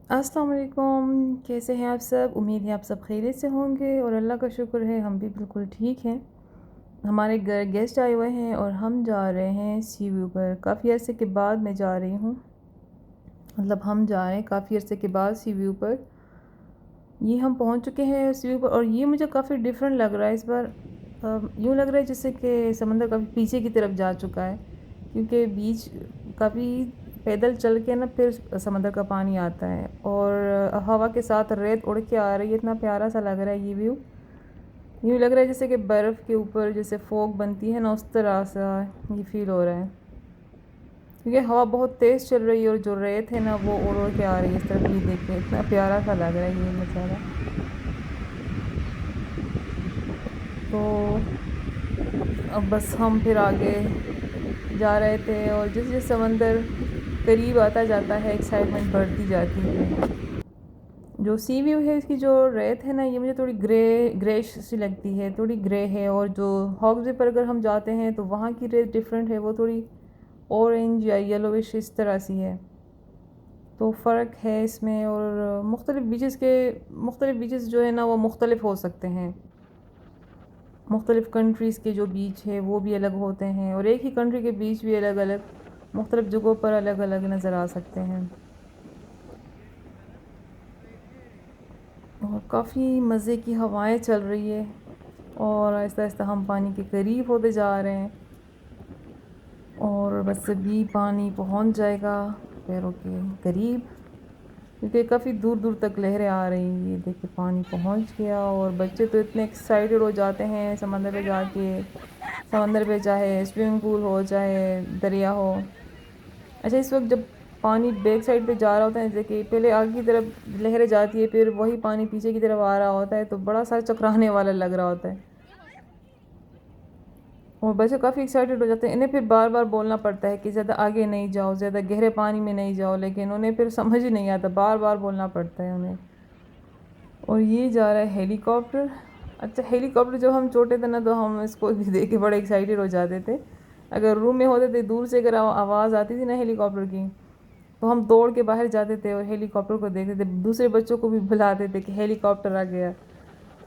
अस्सलाम वालेकुम। कैसे हैं आप सब? उम्मीद है आप सब खैरियत से होंगे और अल्लाह का शुक्र है हम भी बिल्कुल ठीक हैं। हमारे घर गेस्ट आए हुए हैं और हम जा रहे हैं सी व्यू पर। काफ़ी अरसे के बाद मैं जा रही हूँ, मतलब हम जा रहे हैं काफ़ी अरसे के बाद सी व्यू पर। ये हम पहुँच चुके हैं सी व्यू पर और ये मुझे काफ़ी डिफरेंट लग रहा है इस बार। यूँ लग रहा है जैसे कि समंदर काफ़ी पीछे की तरफ जा चुका है, क्योंकि बीच काफ़ी पैदल चल के ना फिर समंदर का पानी आता है और हवा के साथ रेत उड़ के आ रही है। इतना प्यारा सा लग रहा है ये व्यू। यूँ लग रहा है जैसे कि बर्फ़ के ऊपर जैसे फॉग बनती है ना, उस तरह सा ये फील हो रहा है, क्योंकि हवा बहुत तेज़ चल रही है और जो रेत है ना वो उड़ उड़ के आ रही है इस तरफ। ये देखिए इतना प्यारा सा लग रहा है ये नज़ारा। तो अब बस हम फिर आगे जा रहे थे और जैसे जैसे समंदर करीब आता जाता है एक्साइटमेंट बढ़ती जाती है। जो सी व्यू है इसकी जो रेत है ना, ये मुझे थोड़ी ग्रेश सी लगती है, थोड़ी ग्रे है। और जो हॉग्स वे पर अगर हम जाते हैं तो वहाँ की रेत डिफरेंट है, वो थोड़ी ऑरेंज या येलोविश इस तरह सी है। तो फ़र्क है इसमें। और मुख्तलिफ़ बीचेस जो है ना वो मुख्तलिफ़ हो सकते हैं। मुख्तलिफ़ कंट्रीज़ के जो बीच है वो भी अलग होते हैं और एक ही कंट्री के बीच भी अलग अलग मुख्तलिफ़ जगहों पर अलग अलग नज़र आ सकते हैं। और काफ़ी मज़े की हवाएं चल रही है और आहिस्ता आहिस्ता हम पानी के करीब होते जा रहे हैं और बस अभी पानी पहुंच जाएगा पैरों के करीब, क्योंकि काफ़ी दूर दूर तक लहरें आ रही हैं। ये देखिए पानी पहुंच गया और बच्चे तो इतने एक्साइटेड हो जाते हैं समंदर पे जाके। समंदर पे चाहे स्विमिंग पूल हो चाहे दरिया हो। अच्छा, इस वक्त जब पानी बैक साइड पे जा रहा होता है, जैसे कि पहले आगे की तरफ लहरें जाती है फिर वही पानी पीछे की तरफ आ रहा होता है, तो बड़ा सारा चकराने वाला लग रहा होता है और बच्चे काफ़ी एक्साइटेड हो जाते हैं। इन्हें फिर बार बार बोलना पड़ता है कि ज़्यादा आगे नहीं जाओ, ज़्यादा गहरे पानी में नहीं जाओ, लेकिन उन्हें फिर समझ ही नहीं आता, बार बार बोलना पड़ता है उन्हें। और ये जा रहा है हेलीकॉप्टर। अच्छा, हेलीकॉप्टर जब हम छोटे थे ना तो हम इसको भी देख के बड़े एक्साइटेड हो जाते थे। अगर रूम में होते थे, दूर से अगर आवाज़ आती थी ना हेलीकॉप्टर की, तो हम दौड़ के बाहर जाते थे और हेलीकॉप्टर को देखते थे, दूसरे बच्चों को भी बुलाते थे कि हेलीकॉप्टर आ गया।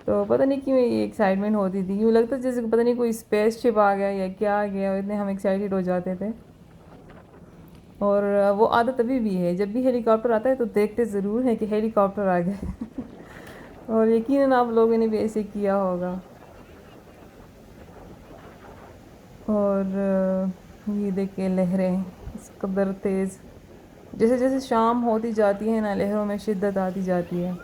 तो पता नहीं क्यों ये एक्साइटमेंट होती थी, यूँ लगता जैसे पता नहीं कोई स्पेस शिप आ गया या क्या आ गया, इतने हम एक्साइटेड हो जाते थे। और वो आदत अभी भी है, जब भी हेलीकॉप्टर आता है तो देखते ज़रूर हैं कि हेलीकॉप्टर आ गया। और यकीनन आप लोगों ने भी ऐसे किया होगा। और ये देखिए लहरें इस कदर तेज़, जैसे जैसे शाम होती जाती है ना लहरों में शिद्दत आती जाती है।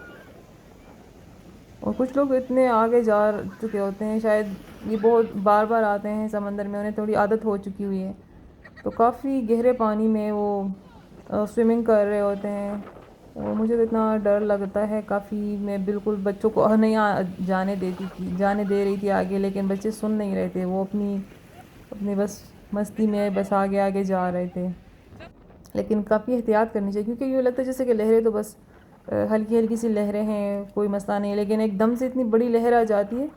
और कुछ लोग इतने आगे जा चुके होते हैं, शायद ये बहुत बार बार आते हैं समंदर में, उन्हें थोड़ी आदत हो चुकी हुई है, तो काफ़ी गहरे पानी में वो स्विमिंग कर रहे होते हैं। और मुझे तो इतना डर लगता है काफ़ी, मैं बिल्कुल बच्चों को नहीं जाने दे रही थी आगे, लेकिन बच्चे सुन नहीं रहे थे, वो अपनी अपनी बस मस्ती में बस आगे आगे जा रहे थे। लेकिन काफ़ी एहतियात करनी चाहिए, क्योंकि यूँ लगता है जैसे कि लहरें तो बस हल्की हल्की सी लहरें हैं, कोई मसला नहीं है, लेकिन एकदम से इतनी बड़ी लहर आ जाती है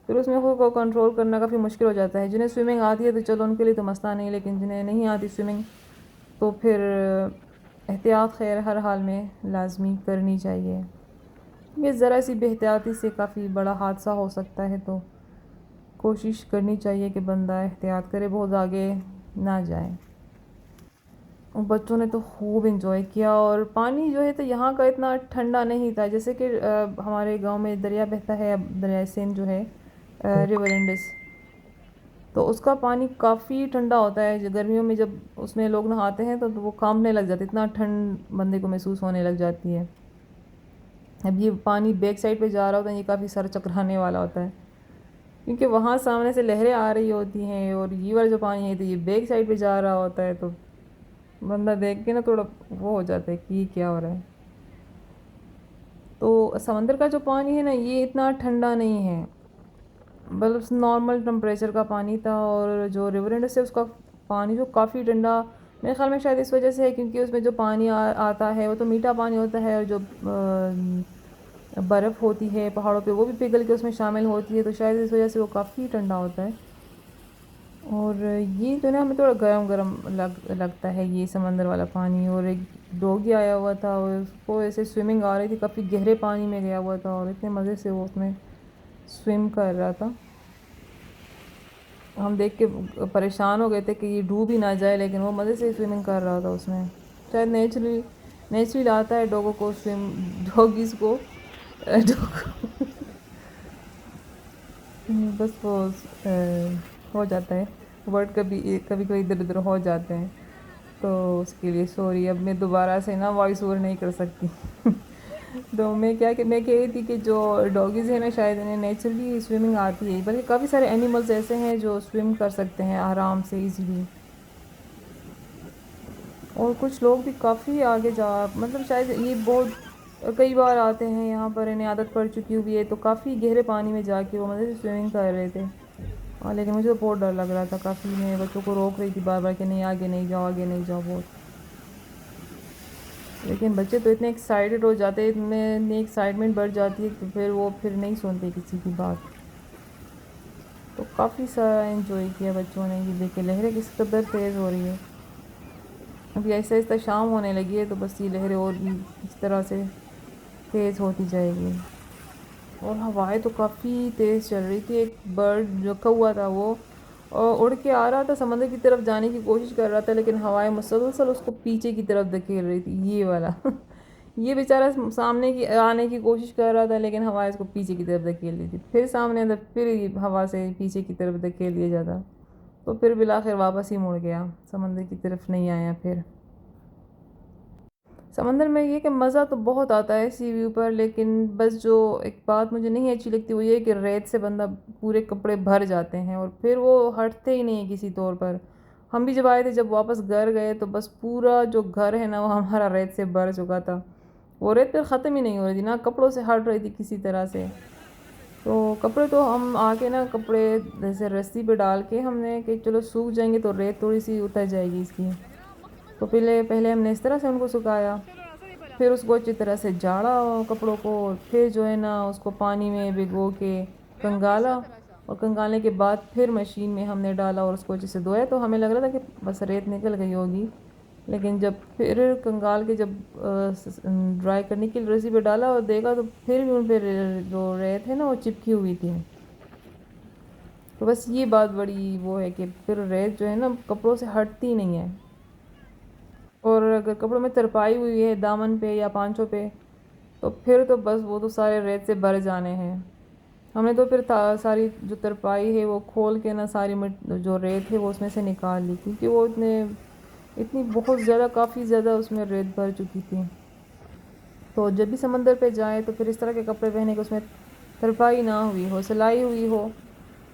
फिर उसमें खुद को कंट्रोल करना काफ़ी मुश्किल हो जाता है। जिन्हें स्विमिंग आती है तो चलो उनके लिए तो मसला नहीं, लेकिन जिन्हें नहीं आती स्विमिंग तो फिर एहतियात खैर हर हाल में लाजमी करनी चाहिए। ये ज़रा सी बेहतियाती से काफ़ी बड़ा हादसा हो सकता है, तो कोशिश करनी चाहिए कि बंदा एहतियात करे, बहुत आगे ना जाए। और बच्चों ने तो खूब इंजॉय किया। और पानी जो है तो यहाँ का इतना ठंडा नहीं था, जैसे कि हमारे गांव में दरिया बहता है, दरिया सिंध जो है, रिवर इंडस, तो उसका पानी काफ़ी ठंडा होता है। गर्मियों में जब उसमें लोग नहाते हैं तो वो कांपने लग जाते, इतना ठंड बंदे को महसूस होने लग जाती है। अब ये पानी बैक साइड पे जा रहा होता है, ये काफ़ी सर चकराने वाला होता है, क्योंकि वहाँ सामने से लहरें आ रही होती हैं और ये वाला जो पानी है तो ये बैक साइड पे जा रहा होता है, तो बंदा देख के ना थोड़ा वो हो जाता है कि ये क्या हो रहा है। तो समंदर का जो पानी है ना ये इतना ठंडा नहीं है, बल्कि नॉर्मल टेम्परेचर का पानी था। और जो रिवर इंडस है उसका पानी जो काफ़ी ठंडा, मेरे ख्याल में शायद इस वजह से है क्योंकि उसमें जो पानी आता है वो तो मीठा पानी होता है, और जो बर्फ़ होती है पहाड़ों पे वो भी पिघल के उसमें शामिल होती है, तो शायद इस वजह से वो काफ़ी ठंडा होता है। और ये जो ना हमें थोड़ा गर्म गर्म लगता है ये समंदर वाला पानी। और एक डॉगी आया हुआ था और उसको ऐसे स्विमिंग आ रही थी, काफ़ी गहरे पानी में गया हुआ था और इतने मज़े से वो उसमें स्विम कर रहा था। हम देख के परेशान हो गए थे कि ये डूब ही ना जाए, लेकिन वो मज़े से स्विमिंग कर रहा था उसमें। शायद नेचुरली आता है डॉगों को स्विम, डॉगीज़ को डॉग बस वो हो जाता है, वर्ड कभी कभी कभी इधर उधर हो जाते हैं, तो उसके लिए सॉरी। अब मैं दोबारा से ना वॉइस ओवर नहीं कर सकती। तो मैं कह रही थी कि जो डॉगीज़ हैं ना, शायद इन्हें नेचुरली स्विमिंग आती है, बल्कि काफ़ी सारे एनिमल्स ऐसे हैं जो स्विम कर सकते हैं आराम से इजीली। और कुछ लोग भी काफ़ी आगे जा, मतलब शायद ये बहुत कई बार आते हैं यहाँ पर, इन्हें आदत पड़ चुकी हुई है, तो काफ़ी गहरे पानी में जाके वो मज़े से स्विमिंग कर रहे थे। हाँ, लेकिन मुझे तो बहुत डर लग रहा था काफ़ी। मैं बच्चों को रोक रही थी बार बार कि नहीं आगे नहीं जाओ, आगे नहीं जाओ बहुत। लेकिन बच्चे तो इतने एक्साइटेड हो जाते हैं, इतनी एक्साइटमेंट बढ़ जाती है, तो फिर नहीं सुनते किसी की बात। तो काफ़ी सारा एंजॉय किया बच्चों ने। ये देखे लहरें किस कदर तेज़ हो रही है। अभी ऐसे ऐसे शाम होने लगी है, तो बस ये लहरें और भी इस तरह से तेज़ होती जाएगी। और हवाएं तो काफ़ी तेज़ चल रही थी। एक बर्ड रखा हुआ था वो उड़ के आ रहा था, समंदर की तरफ जाने की कोशिश कर रहा था, लेकिन हवाएं मुसलसल उसको पीछे की तरफ धकेल रही थी, ये वाला। ये बेचारा सामने की आने की कोशिश कर रहा था, लेकिन हवाएं उसको पीछे की तरफ धकेल रही थी। फिर सामने अंदर, फिर हवा से पीछे की तरफ धकेल दिया जाता, तो फिर बिलाखिर वापस ही मुड़ गया, समंदर की तरफ नहीं आया। फिर समंदर में ये कि मज़ा तो बहुत आता है सी व्यू पर, लेकिन बस जो एक बात मुझे नहीं अच्छी लगती वो ये कि रेत से बंदा पूरे कपड़े भर जाते हैं और फिर वो हटते ही नहीं है किसी तौर पर। हम भी जब आए थे, जब वापस घर गए, तो बस पूरा जो घर है ना वो हमारा रेत से भर चुका था। वो रेत फिर ख़त्म ही नहीं हो रही थी ना, कपड़ों से हट रही थी किसी तरह से। तो कपड़े तो हम आके ना, कपड़े जैसे रस्सी पे डाल के हमने कि चलो सूख जाएंगे तो रेत थोड़ी सी उतर जाएगी इसकी। तो पहले पहले हमने इस तरह से उनको सुखाया, फिर उसको अच्छी तरह से झाड़ा कपड़ों को, और फिर जो है ना उसको पानी में भिगो के कंगाला, और कंगालने के बाद फिर मशीन में हमने डाला और उसको अच्छे से धोया। तो हमें लग रहा था कि बस रेत निकल गई होगी, लेकिन जब फिर कंगाल के जब ड्राई करने के लिए रस्सी पे डाला और देखा, तो फिर भी उन पर जो रेत है ना वो चिपकी हुई थी। तो बस ये बात बड़ी वो है कि फिर रेत जो है ना कपड़ों से हटती नहीं है। और अगर कपड़ों में तरपाई हुई है दामन पे या पांचों पे, तो फिर तो बस वो तो सारे रेत से भर जाने हैं। हमने तो फिर सारी जो तरपाई है वो खोल के ना, सारी जो रेत है वो उसमें से निकाल ली, क्योंकि वो इतनी बहुत ज़्यादा, काफ़ी ज़्यादा उसमें रेत भर चुकी थी। तो जब भी समंदर पे जाए तो फिर इस तरह के कपड़े पहने कि उसमें तरपाई ना हुई हो, सिलाई हुई हो,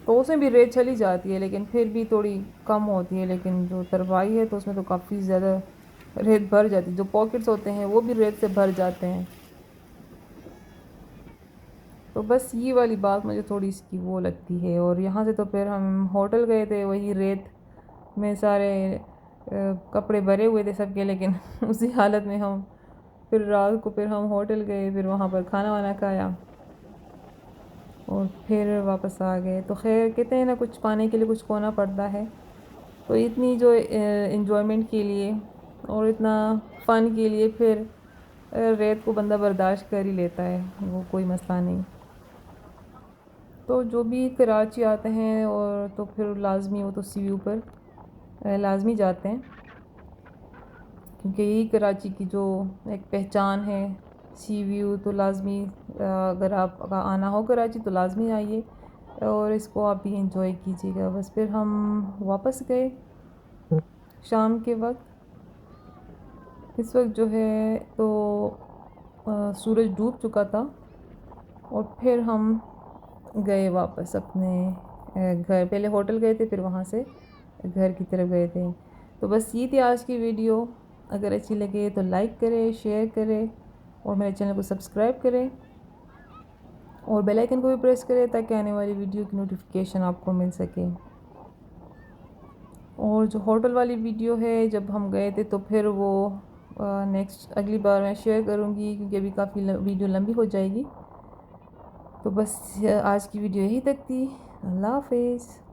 तो उसमें भी रेत चली जाती है, लेकिन फिर भी थोड़ी कम होती है। लेकिन जो तरपाई है तो उसमें तो काफ़ी ज़्यादा रेत भर जाती है, जो पॉकेट्स होते हैं वो भी रेत से भर जाते हैं। तो बस ये वाली बात मुझे थोड़ी इसकी वो लगती है। और यहाँ से तो फिर हम होटल गए थे, वही रेत में सारे कपड़े भरे हुए थे सबके, लेकिन उसी हालत में हम फिर रात को फिर हम होटल गए, फिर वहाँ पर खाना वाना खाया और फिर वापस आ गए। तो खैर कहते हैं ना, कुछ पाने के लिए कुछ खोना पड़ता है। तो इतनी जो इन्जॉयमेंट के लिए और इतना फ़न के लिए फिर रेत को बंदा बर्दाश्त कर ही लेता है, वो कोई मसला नहीं। तो जो भी कराची आते हैं और तो फिर लाजमी वो तो सी व्यू पर लाजमी जाते हैं, क्योंकि यही कराची की जो एक पहचान है, सी व्यू। तो लाजमी अगर आप आना हो कराची तो लाजमी आइए और इसको आप भी इंजॉय कीजिएगा। बस फिर हम वापस गए शाम के वक्त। इस वक्त जो है तो सूरज डूब चुका था और फिर हम गए वापस अपने घर। पहले होटल गए थे, फिर वहाँ से घर की तरफ गए थे। तो बस ये थी आज की वीडियो। अगर अच्छी लगे तो लाइक करें, शेयर करें और मेरे चैनल को सब्सक्राइब करें और बेल आइकन को भी प्रेस करें, ताकि आने वाली वीडियो की नोटिफिकेशन आपको मिल सके। और जो होटल वाली वीडियो है जब हम गए थे, तो फिर वो नेक्स्ट अगली बार मैं शेयर करूँगी, क्योंकि अभी काफ़ी वीडियो लंबी हो जाएगी। तो बस आज की वीडियो यही तक थी। अल्लाह हाफिज़।